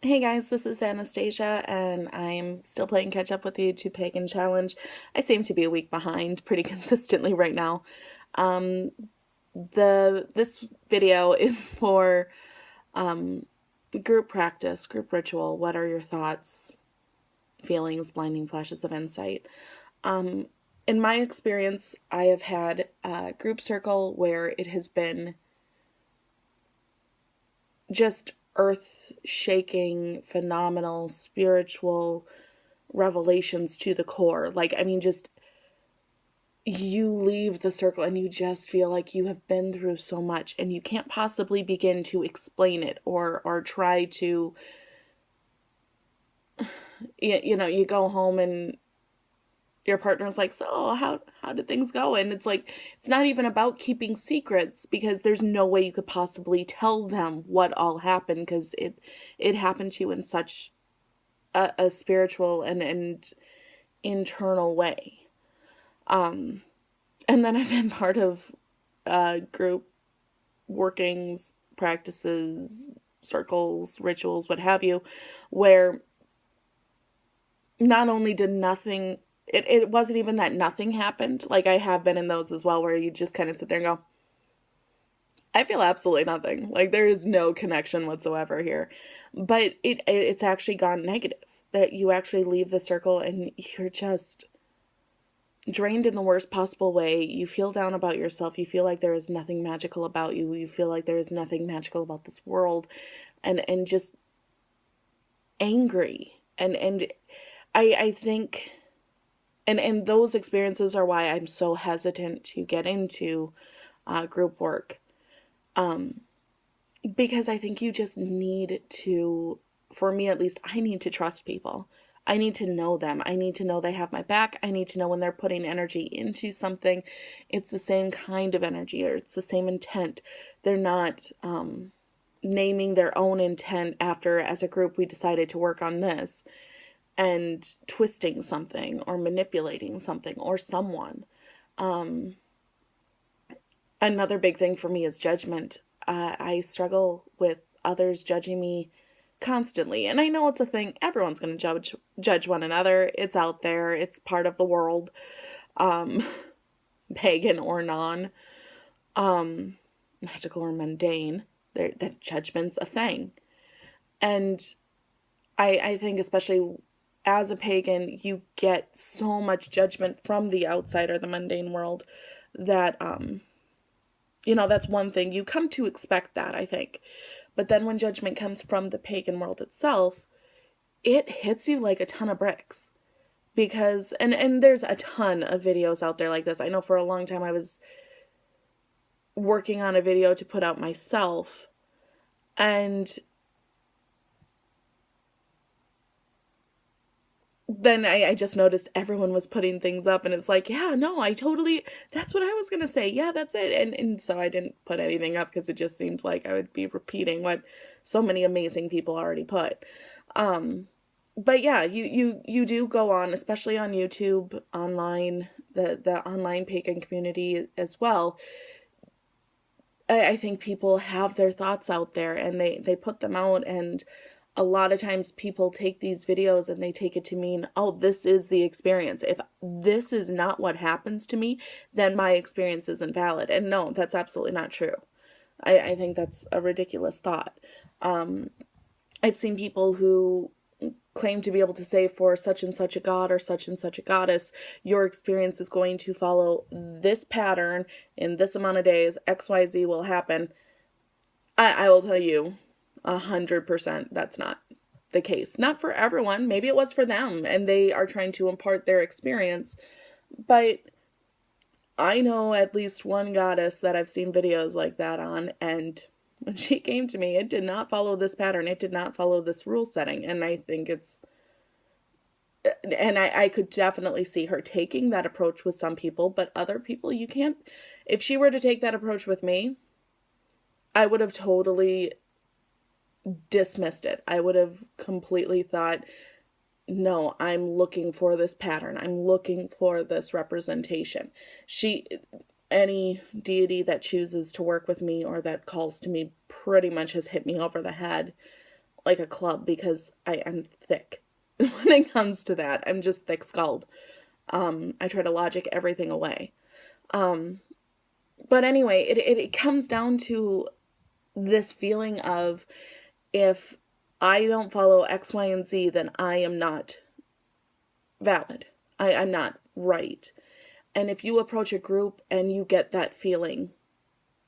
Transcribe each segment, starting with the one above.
Hey guys, this is Anastasia, and I'm still playing catch up with the YouTube Pagan Challenge. I seem to be a week behind pretty consistently right now. Um, this video is for um, group practice, group ritual. What are your thoughts, feelings, blinding flashes of insight? Um, in my experience, I have had a group circle where it has been just earth shaking, phenomenal, spiritual revelations to the core. Like, I mean, just you leave the circle and you just feel like you have been through so much and you can't possibly begin to explain it or try to you go home and your partner's like, so how did things go? And it's like, it's not even about keeping secrets, because there's no way you could possibly tell them what all happened, because it happened to you in such a spiritual and internal way. um And then I've been part of group workings, practices, circles, rituals, what have you, where not only did nothing, it wasn't even that nothing happened. Like, I have been in those as well, where you just kind of sit there and go, I feel absolutely nothing. Like, there is no connection whatsoever here. But it's actually gone negative. That you actually leave the circle and you're just drained in the worst possible way. You feel down about yourself. You feel like there is nothing magical about you. You feel like there is nothing magical about this world, and just angry. And I think, and those experiences are why I'm so hesitant to get into group work. Um, because I think you just need to, for me at least, I need to trust people. I need to know them. I need to know they have my back. I need to know when they're putting energy into something, it's the same kind of energy, or it's the same intent. They're not naming their own intent after, as a group, we decided to work on this, and twisting something or manipulating something or someone. Um, Another big thing for me is judgment. I struggle with others judging me constantly, and I know it's a thing. Everyone's going to judge one another. It's out there. It's part of the world, um, pagan or non, um, magical or mundane. That judgment's a thing, and I think, especially as a pagan, you get so much judgment from the outsider, the mundane world, that that's one thing. You come to expect that, I think. But then when judgment comes from the pagan world itself, it hits you like a ton of bricks. Because, and there's a ton of videos out there like this. I know for a long time I was working on a video to put out myself, and then I just noticed everyone was putting things up, and it's like, yeah, no, that's what I was going to say. Yeah, that's it. And so I didn't put anything up, because it just seemed like I would be repeating what so many amazing people already put. Um, but yeah, you do go on, especially on YouTube, online, the online pagan community as well. I think people have their thoughts out there, and they put them out, and a lot of times people take these videos and they take it to mean, oh, this is the experience. If this is not what happens to me, then my experience isn't valid. And no, that's absolutely not true. I think that's a ridiculous thought. Um, I've seen people who claim to be able to say, for such and such a god or such and such a goddess, your experience is going to follow this pattern in this amount of days, XYZ will happen. I will tell you 100% that's not the case. Not for everyone. Maybe it was for them and they are trying to impart their experience. But I know at least one goddess that I've seen videos like that on, and when she came to me, it did not follow this pattern. It did not follow this rule setting. And I think I could definitely see her taking that approach with some people, but other people, you can't. If she were to take that approach with me, I would have totally dismissed it. I would have completely thought, no, I'm looking for this pattern. I'm looking for this representation. Any deity that chooses to work with me or that calls to me pretty much has hit me over the head like a club because I'm thick. When it comes to that, I'm just thick-skulled. I try to logic everything away. Um, but anyway, it comes down to this feeling of, if I don't follow X, Y, and Z, then I am not valid. I'm not right. And if you approach a group and you get that feeling,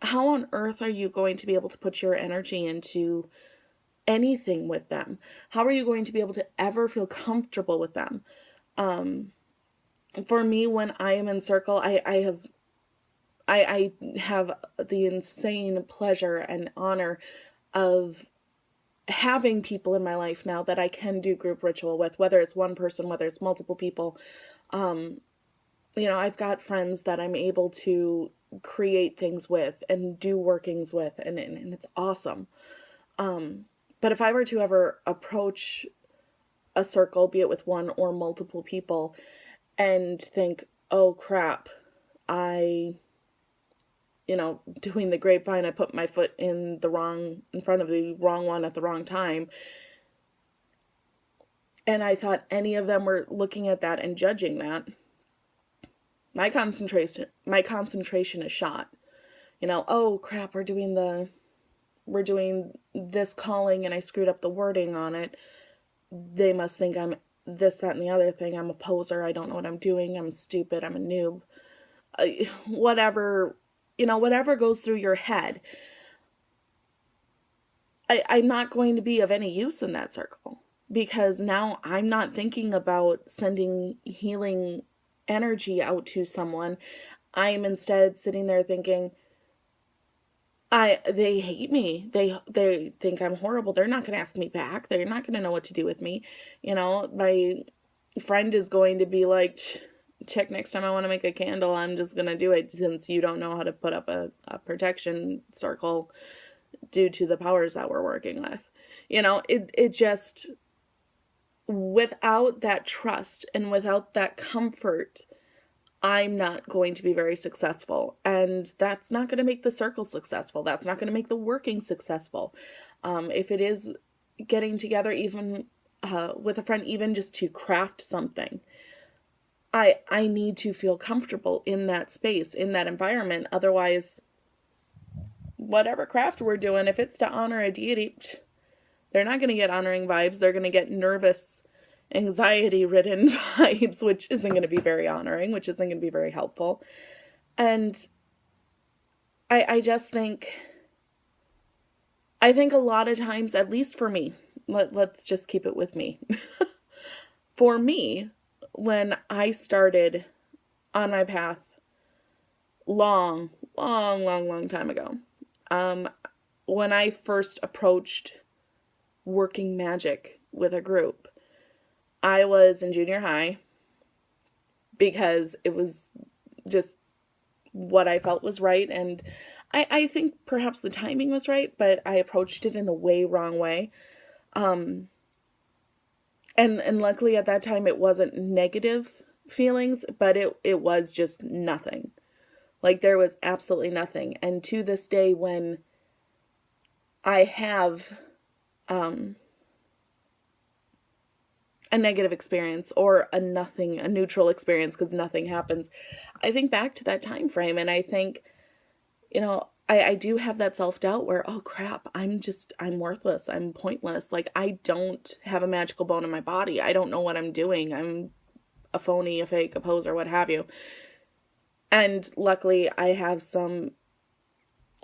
how on earth are you going to be able to put your energy into anything with them? How are you going to be able to ever feel comfortable with them? Um, for me, when I am in circle, I have the insane pleasure and honor of having people in my life now that I can do group ritual with, whether it's one person, whether it's multiple people. Um, I've got friends that I'm able to create things with and do workings with, and it's awesome. But if I were to ever approach a circle, be it with one or multiple people, and think, oh crap, I, doing the grapevine, I put my foot in front of the wrong one at the wrong time, and I thought any of them were looking at that and judging that, my concentration is shot. Oh crap, we're doing this calling and I screwed up the wording on it. They must think I'm this, that, and the other thing. I'm a poser. I don't know what I'm doing. I'm stupid. I'm a noob. Whatever, whatever goes through your head. I'm not going to be of any use in that circle, because now I'm not thinking about sending healing energy out to someone. I'm instead sitting there thinking, they hate me. They think I'm horrible. They're not going to ask me back. They're not going to know what to do with me. My friend is going to be like, check, next time I want to make a candle, I'm just going to do it, since you don't know how to put up a protection circle due to the powers that we're working with. It just, without that trust and without that comfort, I'm not going to be very successful. And that's not going to make the circle successful. That's not going to make the working successful. If it is getting together, even with a friend, even just to craft something, I need to feel comfortable in that space, in that environment. Otherwise, whatever craft we're doing, if it's to honor a deity, they're not going to get honoring vibes. They're going to get nervous, anxiety-ridden vibes, which isn't going to be very honoring, which isn't going to be very helpful. And I just think, a lot of times, at least for me, let's just keep it with me. For me, when I started on my path long time ago, when I first approached working magic with a group, I was in junior high, because it was just what I felt was right, and I think perhaps the timing was right, but I approached it in the wrong way. And luckily at that time it wasn't negative feelings, but it was just nothing. Like, there was absolutely nothing. And to this day, when I have a negative experience, or a neutral experience, because nothing happens, I think back to that time frame, and I think, I do have that self-doubt where, oh crap, I'm worthless, I'm pointless, like, I don't have a magical bone in my body, I don't know what I'm doing, I'm a phony, a fake, a poser, what have you. And luckily I have some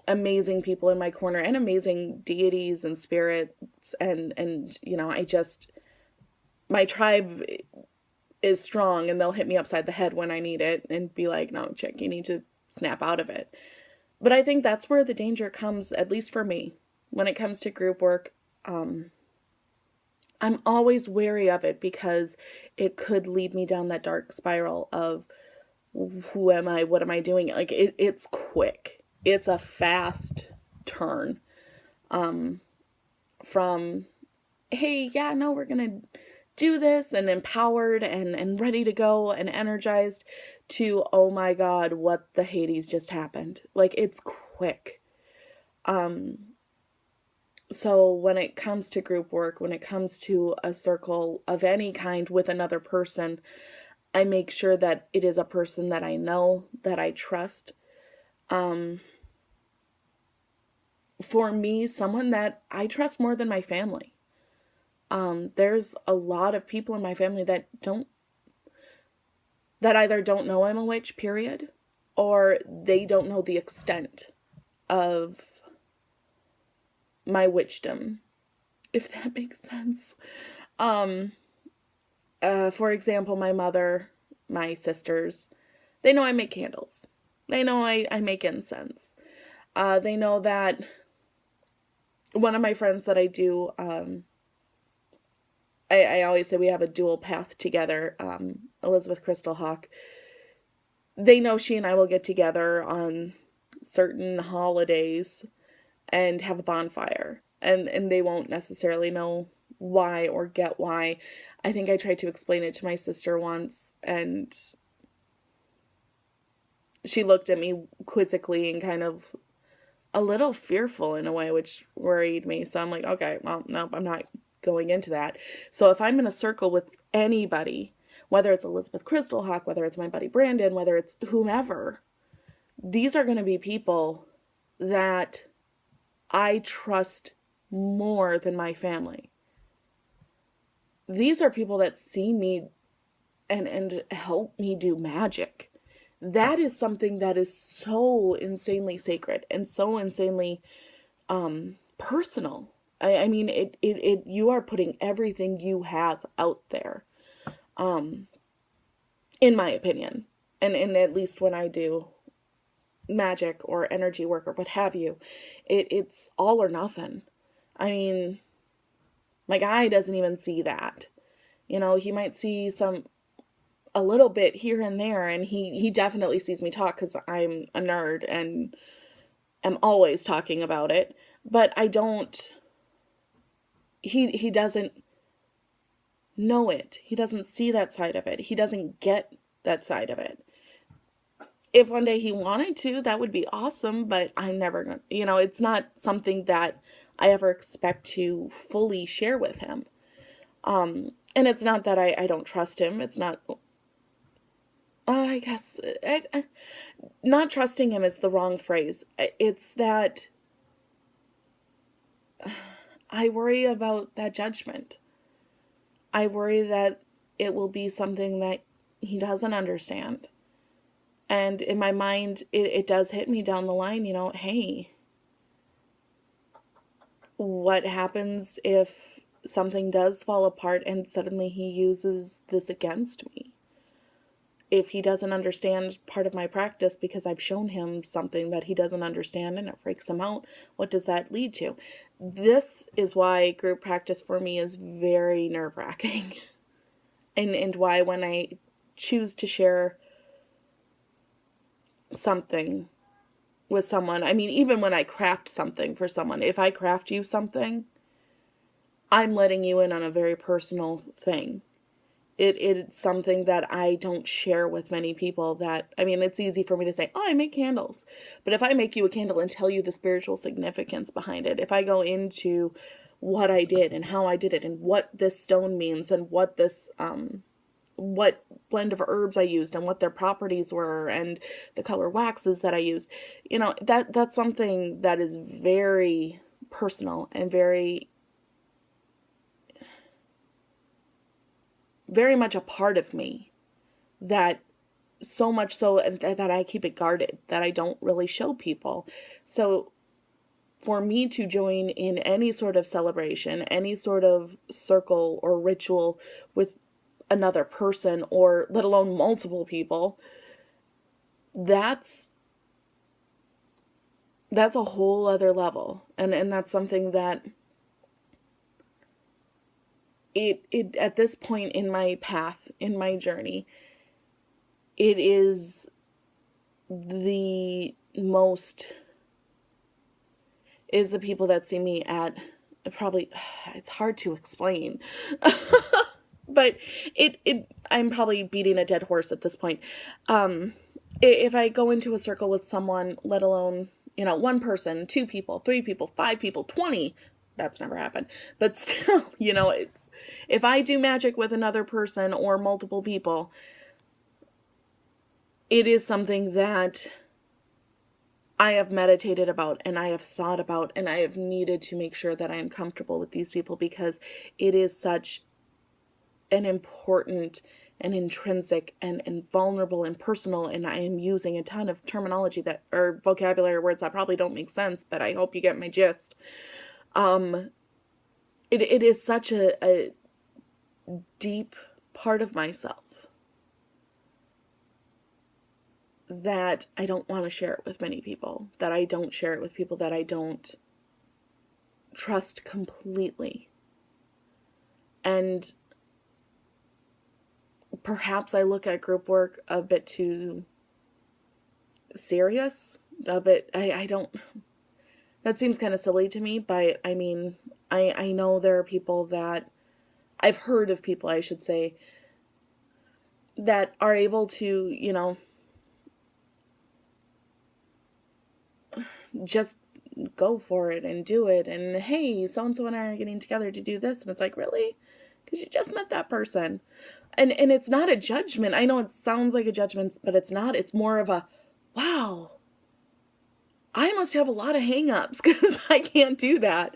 amazing people in my corner, and amazing deities and spirits, and my tribe is strong, and they'll hit me upside the head when I need it and be like, no, chick, you need to snap out of it. But I think that's where the danger comes, at least for me, when it comes to group work. I'm always wary of it, because it could lead me down that dark spiral of, who am I? What am I doing? Like, it's quick. It's a fast turn. From, hey, yeah, no, we're going to do this, and empowered and ready to go and energized, to, oh my God, what the Hades just happened. Like, it's quick. So when it comes to group work, when it comes to a circle of any kind with another person, I make sure that it is a person that I know, that I trust. Um, for me, someone that I trust more than my family. There's a lot of people in my family that either don't know I'm a witch, period, or they don't know the extent of my witchdom, if that makes sense. Um, for example, my mother, my sisters, they know I make candles. They know I make incense. They know that one of my friends that I do, I always say we have a dual path together, Elizabeth Crystal Hawk. They know she and I will get together on certain holidays and have a bonfire. And they won't necessarily know why or get why. I think I tried to explain it to my sister once, and she looked at me quizzically and kind of a little fearful in a way, which worried me. So I'm like, okay, well, nope, I'm not going into that. So if I'm in a circle with anybody, whether it's Elizabeth Crystal Hawk, whether it's my buddy Brandon, whether it's whomever, these are going to be people that I trust more than my family. These are people that see me and help me do magic. That is something that is so insanely sacred and so insanely personal. I mean, you are putting everything you have out there, um, in my opinion. And at least when I do magic or energy work or what have you, it's all or nothing. I mean, my guy doesn't even see that. You know, he might see a little bit here and there, and he definitely sees me talk because I'm a nerd and am always talking about it. But I don't. He doesn't know it. He doesn't see that side of it. He doesn't get that side of it. If one day he wanted to, that would be awesome, but I'm never gonna, it's not something that I ever expect to fully share with him. And it's not that I don't trust him. It's not, I guess, not trusting him is the wrong phrase. It's that I worry about that judgment. I worry that it will be something that he doesn't understand. And in my mind, it does hit me down the line, hey, what happens if something does fall apart and suddenly he uses this against me? If he doesn't understand part of my practice because I've shown him something that he doesn't understand and it freaks him out, what does that lead to? This is why group practice for me is very nerve-wracking. and why when I choose to share something with someone, I mean, even when I craft something for someone, if I craft you something, I'm letting you in on a very personal thing. It's something that I don't share with many people. That, I mean, it's easy for me to say, oh, I make candles. But if I make you a candle and tell you the spiritual significance behind it, if I go into what I did and how I did it and what this stone means and what what blend of herbs I used and what their properties were and the color waxes that I used, that's something that is very personal and very, very much a part of me, that so much so that I keep it guarded, that I don't really show people. So for me to join in any sort of celebration, any sort of circle or ritual with another person, or let alone multiple people, that's a whole other level. And that's something that it at this point in my path, in my journey, it is the most, is the people that see me at, probably, it's hard to explain. But I'm probably beating a dead horse at this point. If I go into a circle with someone, let alone, one person, two people, three people, five people, 20, that's never happened. But still, you know, if I do magic with another person or multiple people, it is something that I have meditated about and I have thought about, and I have needed to make sure that I am comfortable with these people, because it is such an important and intrinsic and vulnerable and personal, and I am using a ton of terminology that, or vocabulary words that probably don't make sense, but I hope you get my gist. It is such a deep part of myself that I don't want to share it with many people, that I don't share it with people that I don't trust completely. And perhaps I look at group work a bit too serious, a bit, I don't, that seems kind of silly to me, but I mean, I know there are people that, I've heard of people, I should say, that are able to, you know, just go for it and do it, and hey, so-and-so and I are getting together to do this, and it's like, really? Because you just met that person. And it's not a judgment. I know it sounds like a judgment, but it's not. It's more of a, wow, I must have a lot of hang-ups because I can't do that.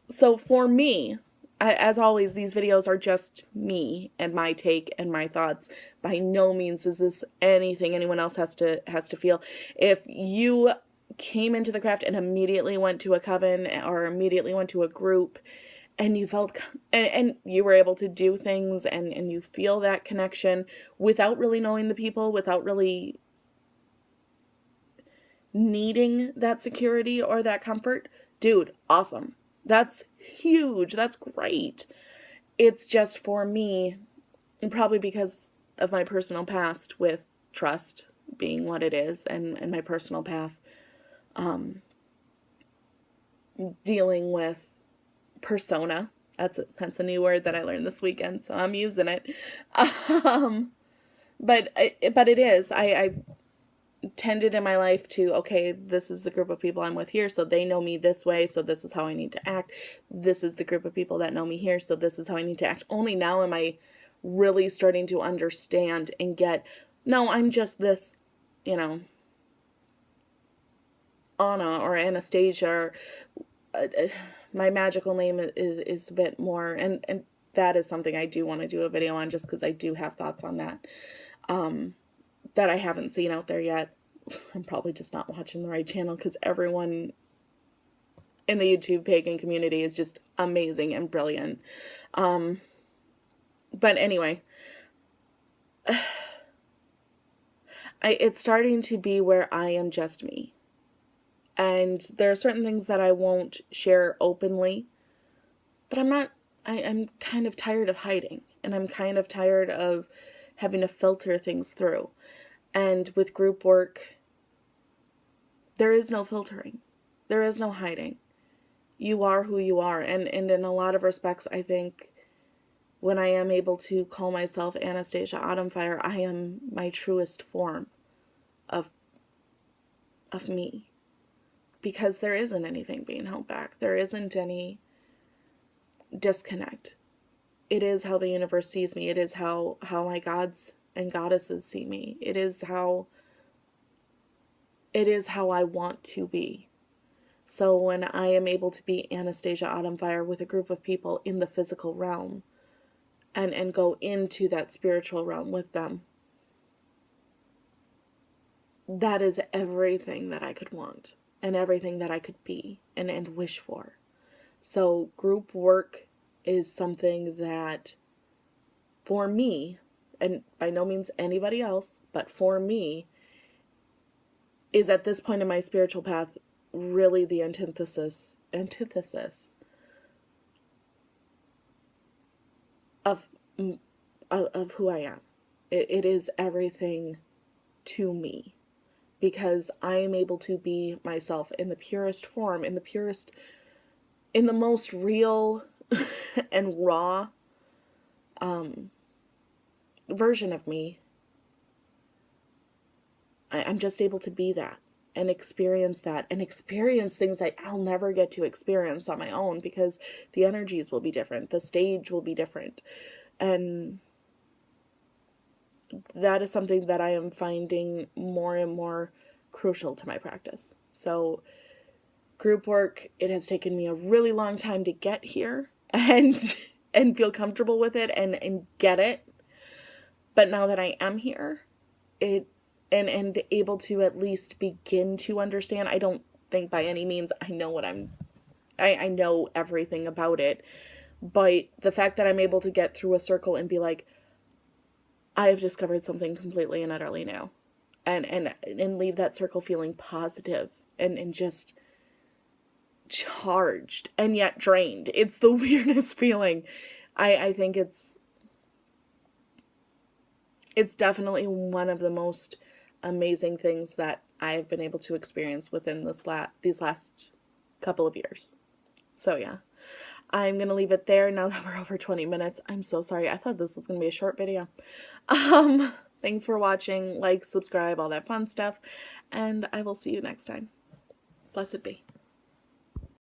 So for me, as always, these videos are just me and my take and my thoughts. By no means is this anything anyone else has to feel. If you came into the craft and immediately went to a coven or immediately went to a group and you felt, and you were able to do things and you feel that connection without really knowing the people, without really needing that security or that comfort, dude, awesome. That's huge. That's great. It's just for me, and probably because of my personal past with trust being what it is, and my personal path, dealing with persona. That's a new word that I learned this weekend, so I'm using it. But it is. I tended in my life to, okay, this is the group of people I'm with here, so they know me this way, so this is how I need to act. This is the group of people that know me here, so this is how I need to act. Only now am I really starting to understand and get, no, I'm just this, you know, Anna or Anastasia, or my magical name is a bit more, and that is something I do want to do a video on, just because I do have thoughts on that, that I haven't seen out there yet. I'm probably just not watching the right channel, because everyone in the YouTube pagan community is just amazing and brilliant. But anyway, it's starting to be where I am just me. And there are certain things that I won't share openly, but I'm kind of tired of hiding, and I'm kind of tired of having to filter things through. And with group work, there is no filtering. There is no hiding. You are who you are. And in a lot of respects, I think when I am able to call myself Anastasia Autumnfire, I am my truest form of me. Because there isn't anything being held back. There isn't any disconnect. It is how the universe sees me. It is how my gods and goddesses see me. It is how I want to be. So when I am able to be Anastasia Autumnfire with a group of people in the physical realm, and go into that spiritual realm with them, that is everything that I could want, and everything that I could be and wish for. So group work is something that, for me, and by no means anybody else, but for me, is at this point in my spiritual path really the antithesis of who I am. It is everything to me, because I am able to be myself in the purest form, in the most real and raw version of me. I'm just able to be that. and experience that, and experience things that I'll never get to experience on my own, because the energies will be different, the stage will be different. And that is something that I am finding more and more crucial to my practice. So group work, it has taken me a really long time to get here and feel comfortable with it and get it. But now that I am here, it and able to at least begin to understand, I don't think by any means I know what I know everything about it, but the fact that I'm able to get through a circle and be like, I have discovered something completely and utterly new, and leave that circle feeling positive and just charged and yet drained. It's the weirdest feeling. I think it's definitely one of the most amazing things that I have been able to experience within these last couple of years. So yeah, I'm going to leave it there now that we're over 20 minutes. I'm so sorry. I thought this was going to be a short video. Thanks for watching. Like, subscribe, all that fun stuff. And I will see you next time. Blessed be.